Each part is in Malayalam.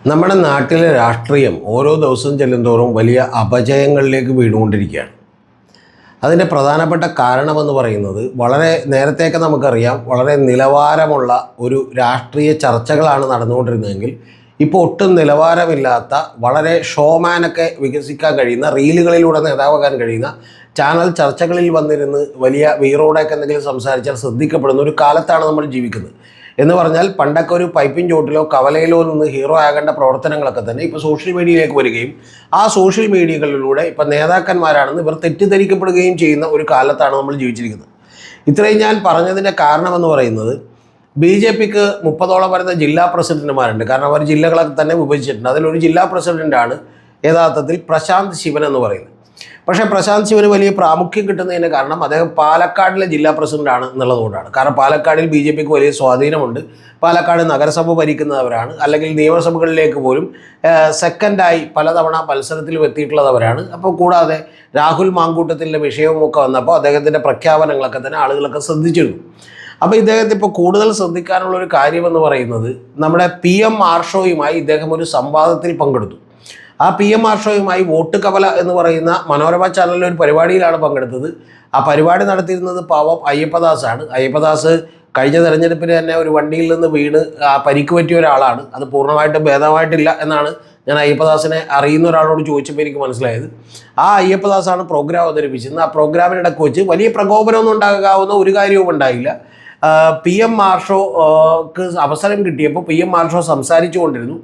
നമ്മുടെ നാട്ടിലെ രാഷ്ട്രീയം ഓരോ ദിവസവും ചെല്ലുന്തോറും വലിയ അപജയങ്ങളിലേക്ക് വീണുകൊണ്ടിരിക്കുകയാണ്. അതിൻ്റെ പ്രധാനപ്പെട്ട കാരണമെന്ന് പറയുന്നത് വളരെ നേരത്തെയൊക്കെ നമുക്കറിയാം, വളരെ നിലവാരമുള്ള ഒരു രാഷ്ട്രീയ ചർച്ചകളാണ് നടന്നുകൊണ്ടിരുന്നതെങ്കിൽ ഇപ്പോൾ ഒട്ടും നിലവാരമില്ലാത്ത വളരെ ഷോമാനൊക്കെ വികസിക്കാൻ കഴിയുന്ന, റീലുകളിലൂടെ നേതാവാകാൻ കഴിയുന്ന ചാനൽ ചർച്ചകളിൽ വന്നിരുന്ന് വലിയ വീറോടെയൊക്കെ എന്തെങ്കിലും സംസാരിച്ചാൽ ശ്രദ്ധിക്കപ്പെടുന്ന ഒരു കാലത്താണ് നമ്മൾ ജീവിക്കുന്നത്. എന്ന് പറഞ്ഞാൽ പണ്ടൊക്കെ ഒരു പൈപ്പിൻ ചോട്ടിലോ കവലയിലോ നിന്ന് ഹീറോ ആകേണ്ട പ്രവർത്തനങ്ങളൊക്കെ തന്നെ ഇപ്പോൾ സോഷ്യൽ മീഡിയയിലേക്ക് വരികയും ആ സോഷ്യൽ മീഡിയകളിലൂടെ ഇപ്പം നേതാക്കന്മാരാണെന്ന് ഇവർ തെറ്റിദ്ധരിക്കപ്പെടുകയും ചെയ്യുന്ന ഒരു കാലത്താണ് നമ്മൾ ജീവിച്ചിരിക്കുന്നത്. ഇത്രയും ഞാൻ പറഞ്ഞതിൻ്റെ കാരണമെന്ന് പറയുന്നത്, BJPക്ക് 30ഓളം വരുന്ന ജില്ലാ പ്രസിഡന്റുമാരുണ്ട്. കാരണം അവർ ജില്ലകളൊക്കെ തന്നെ വിഭജിച്ചിട്ടുണ്ട്. അതിലൊരു ജില്ലാ പ്രസിഡന്റാണ് യഥാർത്ഥത്തിൽ പ്രശാന്ത് ശിവൻ എന്ന് പറയുന്നത്. പക്ഷേ പ്രശാന്ത് ശിവന് വലിയ പ്രാമുഖ്യം കിട്ടുന്നതിന് കാരണം അദ്ദേഹം പാലക്കാടിലെ ജില്ലാ പ്രസിഡന്റാണ് എന്നുള്ളതുകൊണ്ടാണ്. കാരണം പാലക്കാടിൽ BJPക്ക് വലിയ സ്വാധീനമുണ്ട്. പാലക്കാട് നഗരസഭ ഭരിക്കുന്നവരാണ്, അല്ലെങ്കിൽ നിയമസഭകളിലേക്ക് പോലും സെക്കൻഡായി പലതവണ മത്സരത്തിൽ എത്തിയിട്ടുള്ളവരാണ്. അപ്പോൾ കൂടാതെ രാഹുൽ മാങ്കൂട്ടത്തിൻ്റെ വിഷയവുമൊക്കെ വന്നപ്പോൾ അദ്ദേഹത്തിൻ്റെ പ്രഖ്യാപനങ്ങളൊക്കെ തന്നെ ആളുകളൊക്കെ ശ്രദ്ധിച്ചിരുന്നു. അപ്പോൾ ഇദ്ദേഹത്തെ ഇപ്പോൾ കൂടുതൽ ശ്രദ്ധിക്കാനുള്ളൊരു കാര്യമെന്ന് പറയുന്നത്, നമ്മുടെ PM ആർഷോയുമായി ഇദ്ദേഹം ഒരു സംവാദത്തിൽ പങ്കെടുത്തു. ആ PM ആർഷോയുമായി വോട്ട് കവല എന്ന് പറയുന്ന മനോരമ ചാനലിലെ ഒരു പരിപാടിയിലാണ് പങ്കെടുത്തത്. ആ പരിപാടി നടത്തിയിരുന്നത് പാവം അയ്യപ്പദാസാണ്. അയ്യപ്പദാസ് കഴിഞ്ഞ തെരഞ്ഞെടുപ്പിന് തന്നെ ഒരു വണ്ടിയിൽ നിന്ന് വീണ് പരിക്ക് പറ്റിയ ഒരാളാണ്. അത് പൂർണ്ണമായിട്ടും ഭേദമായിട്ടില്ല എന്നാണ് ഞാൻ അയ്യപ്പദാസിനെ അറിയുന്ന ഒരാളോട് ചോദിച്ചപ്പോൾ എനിക്ക് മനസ്സിലായത്. ആ അയ്യപ്പദാസാണ് പ്രോഗ്രാം അവതരിപ്പിച്ചിരുന്നത്. ആ പ്രോഗ്രാമിനിടയ്ക്ക് വെച്ച് വലിയ പ്രകോപനമൊന്നും ഉണ്ടാകാവുന്ന ഒരു കാര്യവും ഉണ്ടായില്ല. PM ആർഷോക്ക് അവസരം കിട്ടിയപ്പോൾ PM ആർഷോ സംസാരിച്ചു കൊണ്ടിരുന്നു.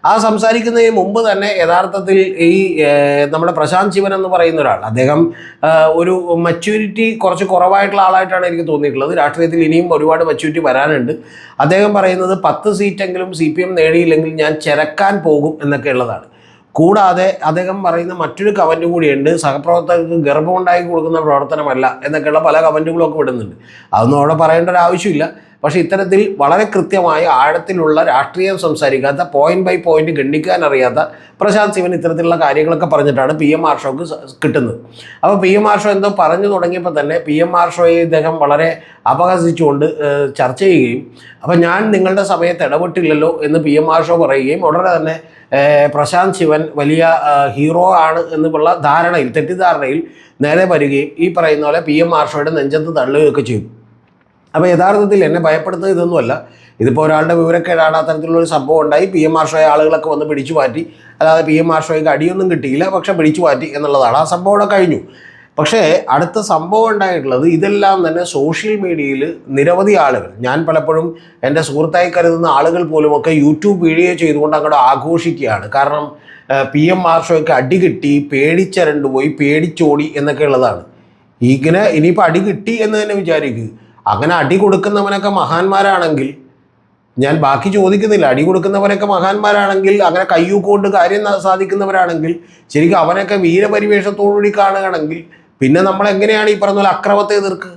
ആ സംസാരിക്കുന്നതിന് മുമ്പ് തന്നെ യഥാർത്ഥത്തിൽ ഈ നമ്മുടെ പ്രശാന്ത് ശിവൻ എന്ന് പറയുന്ന ഒരാൾ, അദ്ദേഹം ഒരു മച്യൂരിറ്റി കുറച്ച് കുറവായിട്ടുള്ള ആളായിട്ടാണ് എനിക്ക് തോന്നിയിട്ടുള്ളത്. രാഷ്ട്രീയത്തിൽ ഇനിയും ഒരുപാട് മച്യൂരിറ്റി വരാനുണ്ട്. അദ്ദേഹം പറയുന്നത് 10 സീറ്റെങ്കിലും CPM നേടിയില്ലെങ്കിൽ ഞാൻ ചെരക്കാൻ പോകും എന്നൊക്കെ ഉള്ളതാണ്. കൂടാതെ അദ്ദേഹം പറയുന്ന മറ്റൊരു കമൻറ്റ് കൂടിയുണ്ട്, സഹപ്രവർത്തകർക്ക് ഗർഭമുണ്ടാക്കി കൊടുക്കുന്ന പ്രവർത്തനമല്ല എന്നൊക്കെയുള്ള പല കമൻറ്റുകളൊക്കെ വിടുന്നുണ്ട്. അതൊന്നും അവിടെ പറയേണ്ട ഒരു ആവശ്യമില്ല. പക്ഷേ ഇത്തരത്തിൽ വളരെ കൃത്യമായ ആഴത്തിലുള്ള രാഷ്ട്രീയം സംസാരിക്കാത്ത, പോയിന്റ് ബൈ പോയിന്റ് ഖണ്ഡിക്കാൻ അറിയാത്ത പ്രശാന്ത് ശിവൻ ഇത്തരത്തിലുള്ള കാര്യങ്ങളൊക്കെ പറഞ്ഞിട്ടാണ് PM ആർഷോക്ക് കിട്ടുന്നത്. അപ്പോൾ PM ആർഷോ എന്തോ പറഞ്ഞു തുടങ്ങിയപ്പോൾ തന്നെ PM ആർഷോയെ ഇദ്ദേഹം വളരെ അപഹസിച്ചുകൊണ്ട് ചർച്ച ചെയ്യുകയും, അപ്പോൾ ഞാൻ നിങ്ങളുടെ സമയത്ത് ഇടപെട്ടില്ലല്ലോ എന്ന് PM ആർഷോ പറയുകയും, ഉടനെ തന്നെ പ്രശാന്ത് ശിവൻ വലിയ ഹീറോ ആണ് എന്നുള്ള ധാരണയിൽ, തെറ്റിദ്ധാരണയിൽ നേരെ വരികയും ഈ പറയുന്ന പോലെ PM ആർഷോയുടെ നെഞ്ചത്ത് തള്ളുകയൊക്കെ ചെയ്തു. അപ്പോൾ യഥാർത്ഥത്തിൽ എന്നെ ഭയപ്പെടുത്തുന്നത് ഇതൊന്നുമല്ല. ഇതിപ്പോൾ ഒരാളുടെ വിവരക്കേടാണ്, അത്തരത്തിലുള്ളൊരു സംഭവം ഉണ്ടായി, PM ആർഷോയെ ആളുകളൊക്കെ വന്ന് പിടിച്ചു മാറ്റി. അല്ലാതെ PM ആർഷോയ്ക്ക് അടിയൊന്നും കിട്ടിയില്ല, പക്ഷെ പിടിച്ചു മാറ്റി എന്നുള്ളതാണ്. ആ സംഭവം അവിടെ കഴിഞ്ഞു. പക്ഷേ അടുത്ത സംഭവം ഉണ്ടായിട്ടുള്ളത്, ഇതെല്ലാം തന്നെ സോഷ്യൽ മീഡിയയിൽ നിരവധി ആളുകൾ, ഞാൻ പലപ്പോഴും എൻ്റെ സുഹൃത്തായി കരുതുന്ന ആളുകൾ പോലുമൊക്കെ യൂട്യൂബ് വീഡിയോ ചെയ്തുകൊണ്ട് അങ്ങോട്ട് ആഘോഷിക്കുകയാണ്. കാരണം PM ആർഷോയ്ക്ക് അടി കിട്ടി, പേടിച്ചരണ്ടു പോയി, പേടിച്ചോടി എന്നൊക്കെ ഉള്ളതാണ്. ഇനിയിപ്പോൾ അടി കിട്ടി എന്ന് തന്നെ വിചാരിക്കുക. അങ്ങനെ അടി കൊടുക്കുന്നവനൊക്കെ മഹാന്മാരാണെങ്കിൽ, ഞാൻ ബാക്കി ചോദിക്കുന്നില്ല, അടി കൊടുക്കുന്നവരൊക്കെ മഹാന്മാരാണെങ്കിൽ, അങ്ങനെ കയ്യൂക്കൊണ്ട് കാര്യം സാധിക്കുന്നവരാണെങ്കിൽ, ശരിക്കും അവനൊക്കെ വീരപരിവേഷത്തോടുകൂടി കാണുകയാണെങ്കിൽ പിന്നെ നമ്മൾ എങ്ങനെയാണ് ഈ പറഞ്ഞ പോലെ അക്രമത്തെ എതിർക്കുക?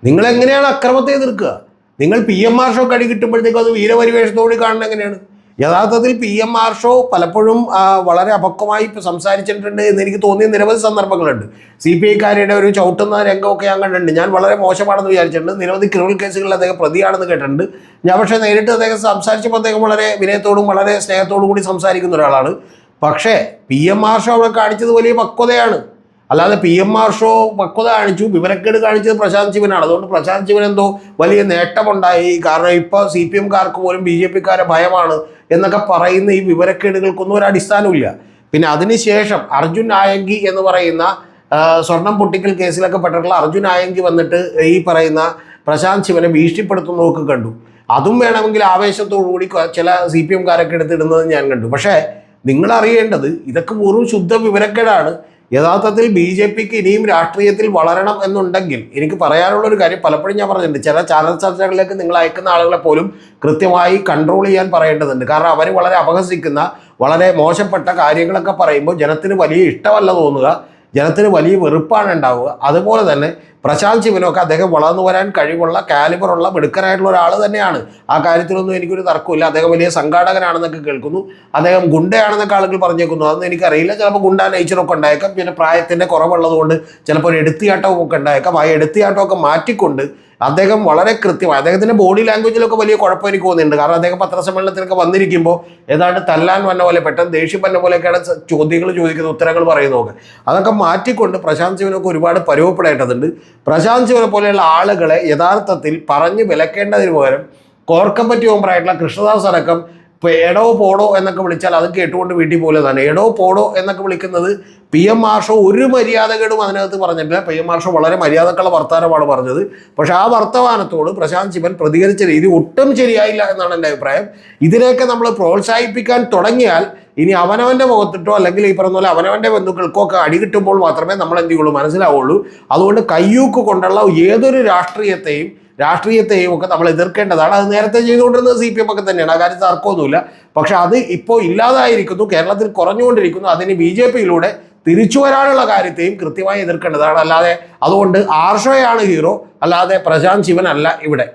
നിങ്ങളെങ്ങനെയാണ് അക്രമത്തെ എതിർക്കുക? നിങ്ങൾ PM ആർഷോക്ക് അടി കിട്ടുമ്പോഴത്തേക്കും അത് വീരപരിവേഷത്തോടുകൂടി കാണുന്നത് എങ്ങനെയാണ്? യഥാർത്ഥത്തിൽ PM ആർഷോ പലപ്പോഴും വളരെ അപക്വമായി സംസാരിച്ചിട്ടുണ്ട് എന്നെനിക്ക് തോന്നിയ നിരവധി സന്ദർഭങ്ങളുണ്ട്. CPIക്കാരുടെ ഒരു ചവിട്ടുന്ന രംഗമൊക്കെ ഞാൻ കണ്ടിട്ടുണ്ട്. ഞാൻ വളരെ മോശമാണെന്ന് വിചാരിച്ചിട്ടുണ്ട്. നിരവധി ക്രിമിനൽ കേസുകളിൽ അദ്ദേഹം പ്രതിയാണെന്ന് കേട്ടിട്ടുണ്ട്. ഞാൻ പക്ഷേ നേരിട്ട് അദ്ദേഹം സംസാരിച്ചപ്പോൾ അദ്ദേഹം വളരെ വിനയത്തോടും വളരെ സ്നേഹത്തോടും കൂടി സംസാരിക്കുന്ന ഒരാളാണ്. പക്ഷേ PM ആർഷോ അവിടെ കാണിച്ചത് വലിയ പക്വതയാണ്. അല്ലാതെ PM ആർഷോ പക്വത കാണിച്ചു, വിവരക്കേട് കാണിച്ചത് പ്രശാന്ത് ശിവനാണ്. അതുകൊണ്ട് പ്രശാന്ത് ശിവൻ എന്തോ വലിയ നേട്ടമുണ്ടായി, കാരണം ഇപ്പോൾ CPMകാർക്ക് പോലും BJPക്കാരെ ഭയമാണ് എന്നൊക്കെ പറയുന്ന ഈ വിവരക്കേടുകൾക്കൊന്നും ഒരു അടിസ്ഥാനമില്ല. പിന്നെ അതിനുശേഷം അർജുൻ ആയങ്കി എന്ന് പറയുന്ന സ്വർണം പൊട്ടിക്കൽ കേസിലൊക്കെ പെട്ടിട്ടുള്ള അർജുൻ ആയങ്കി വന്നിട്ട് ഈ പറയുന്ന പ്രശാന്ത് ശിവനെ ഭീഷണിപ്പെടുത്തുന്നതൊക്കെ കണ്ടു. അതും വേണമെങ്കിൽ ആവേശത്തോടു കൂടി ചില CPMകാരൊക്കെ എടുത്തിടുന്നത് ഞാൻ കണ്ടു. പക്ഷേ നിങ്ങൾ അറിയേണ്ടത്, ഇതൊക്കെ വെറും ശുദ്ധ വിവരക്കേടാണ്. യഥാർത്ഥത്തിൽ BJPക്ക് ഇനിയും രാഷ്ട്രീയത്തിൽ വളരണം എന്നുണ്ടെങ്കിൽ എനിക്ക് പറയാനുള്ളൊരു കാര്യം, പലപ്പോഴും ഞാൻ പറഞ്ഞിട്ടുണ്ട്, ചില ചാനൽ ചർച്ചകളിലേക്ക് നിങ്ങൾ അയക്കുന്ന ആളുകളെ പോലും കൃത്യമായി കൺട്രോൾ ചെയ്യാൻ പറയേണ്ടതുണ്ട്. കാരണം അവർ വളരെ അപഹസിക്കുന്ന, വളരെ മോശപ്പെട്ട കാര്യങ്ങളൊക്കെ പറയുമ്പോൾ ജനത്തിന് വലിയ ഇഷ്ടമല്ല തോന്നുക, ജനത്തിന് വലിയ വെറുപ്പാണ് ഉണ്ടാവുക. അതുപോലെ തന്നെ പ്രശാന്ത് ശിവനൊക്കെ അദ്ദേഹം വളർന്നു വരാൻ കഴിവുള്ള, കാലിബറുള്ള, മിടുക്കനായിട്ടുള്ള ഒരാൾ തന്നെയാണ്. ആ കാര്യത്തിലൊന്നും എനിക്കൊരു തർക്കമില്ല. അദ്ദേഹം വലിയ സംഘാടകനാണെന്നൊക്കെ കേൾക്കുന്നു. അദ്ദേഹം ഗുണ്ടയാണെന്നൊക്കെ ആളുകൾ പറഞ്ഞേക്കുന്നു. അതൊന്നും എനിക്കറിയില്ല. ചിലപ്പോൾ ഗുണ്ട നേച്ചറൊക്കെ ഉണ്ടായേക്കാം. പിന്നെ പ്രായത്തിൻ്റെ കുറവുള്ളത് കൊണ്ട് ചിലപ്പോൾ ഒരു എടുത്തിയാട്ടവും ഒക്കെ ഉണ്ടായേക്കാം. ആ എടുത്തിയാട്ടമൊക്കെ മാറ്റിക്കൊണ്ട് അദ്ദേഹം വളരെ കൃത്യമായി, അദ്ദേഹത്തിൻ്റെ ബോഡി ലാംഗ്വേജിലൊക്കെ വലിയ കുഴപ്പം എനിക്ക് തോന്നുന്നുണ്ട്. കാരണം അദ്ദേഹം പത്രസമ്മേളനത്തിലൊക്കെ വന്നിരിക്കുമ്പോൾ ഏതാണ്ട് തല്ലാൻ വന്ന പോലെ, പെട്ടെന്ന് ദേഷ്യം വന്ന പോലെയൊക്കെയാണ് ചോദ്യങ്ങൾ ചോദിക്കുന്നത്, ഉത്തരങ്ങൾ പറയുന്നതൊക്കെ. അതൊക്കെ മാറ്റിക്കൊണ്ട് പ്രശാന്ത് ശിവനൊക്കെ ഒരുപാട് പരുവപ്പെടേണ്ടതുണ്ട്. പ്രശാന്ത് ശിവനെ പോലെയുള്ള ആളുകളെ യഥാർത്ഥത്തിൽ പറഞ്ഞ് വിലക്കേണ്ടതിന് പകരം കോർക്കപ്പറ്റി മെമ്പറായിട്ടുള്ള കൃഷ്ണദാസ് അടക്കം ഇപ്പോൾ എടോ പോടോ എന്നൊക്കെ വിളിച്ചാൽ അത് കേട്ടുകൊണ്ട് വീട്ടിൽ പോലെ തന്നെ. എടോ പോടോ എന്നൊക്കെ വിളിക്കുന്നത് PM മാഷോ ഒരു മര്യാദകേടും അതിനകത്ത് പറഞ്ഞിട്ടില്ല. PM മാഷോ വളരെ മര്യാദക്കുള്ള വർത്തമാനമാണ് പറഞ്ഞത്. പക്ഷെ ആ വർത്തമാനത്തോട് പ്രശാന്ത് ശിവൻ പ്രതികരിച്ച രീതി ഒട്ടും ശരിയായില്ല എന്നാണ് എൻ്റെ അഭിപ്രായം. ഇതിനെയൊക്കെ നമ്മൾ പ്രോത്സാഹിപ്പിക്കാൻ തുടങ്ങിയാൽ ഇനി അവനവൻ്റെ മുഖത്തിട്ടോ അല്ലെങ്കിൽ ഈ പറഞ്ഞ പോലെ അവനവൻ്റെ ബന്ധുക്കൾക്കോ ഒക്കെ അടി കിട്ടുമ്പോൾ മാത്രമേ നമ്മൾ എന്ത് ചെയ്യുള്ളൂ, മനസ്സിലാവുള്ളൂ. അതുകൊണ്ട് കയ്യൂക്ക് കൊണ്ടുള്ള ഏതൊരു രാഷ്ട്രീയത്തെയും ഒക്കെ നമ്മൾ എതിർക്കേണ്ടതാണ്. അത് നേരത്തെ ചെയ്തുകൊണ്ടിരുന്നത് CPM ഒക്കെ തന്നെയാണ്, ആ കാര്യത്തിൽ തർക്കമൊന്നുമില്ല. പക്ഷെ അത് ഇപ്പോൾ ഇല്ലാതായിരിക്കുന്നു, കേരളത്തിൽ കുറഞ്ഞുകൊണ്ടിരിക്കുന്നു. അതിന് BJPയിലൂടെ തിരിച്ചു വരാനുള്ള കാര്യത്തെയും കൃത്യമായി എതിർക്കേണ്ടതാണ്. അല്ലാതെ അതുകൊണ്ട് ആർഷോയാണ് ഹീറോ, അല്ലാതെ പ്രശാന്ത് ശിവൻ അല്ല ഇവിടെ.